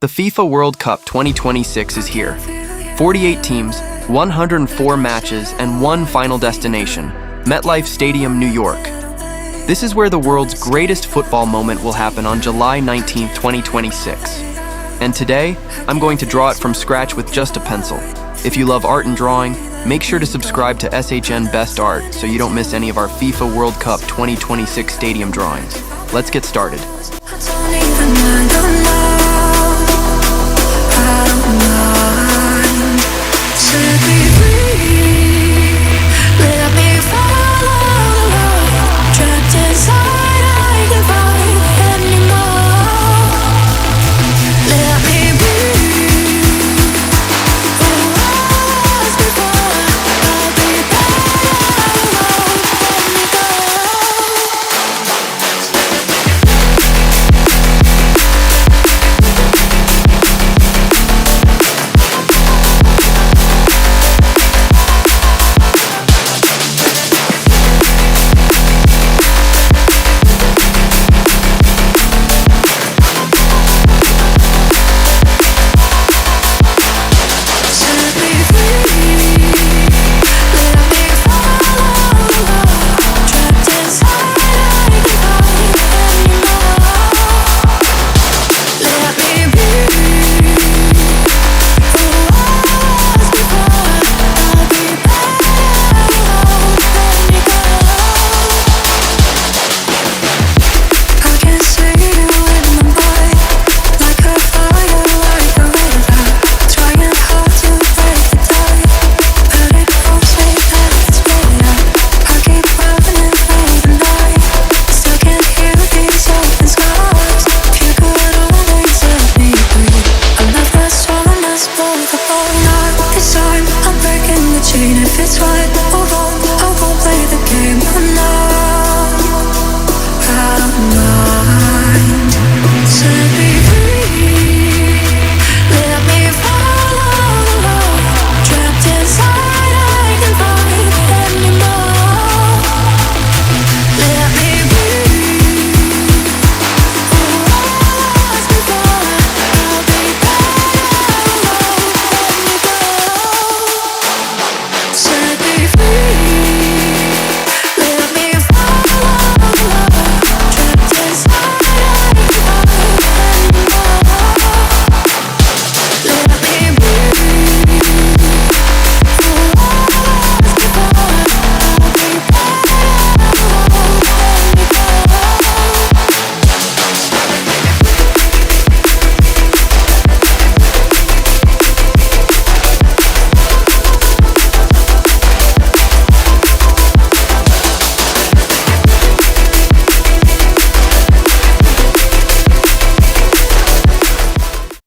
The FIFA World Cup 2026 is here. 48 teams, 104 matches, and one final destination, MetLife Stadium, New York. This is where the world's greatest football moment will happen on July 19, 2026. And today, I'm going to draw it from scratch with just a pencil. If you love art and drawing, make sure to subscribe to SHN Best Art so you don't miss any of our FIFA World Cup 2026 stadium drawings. Let's get started.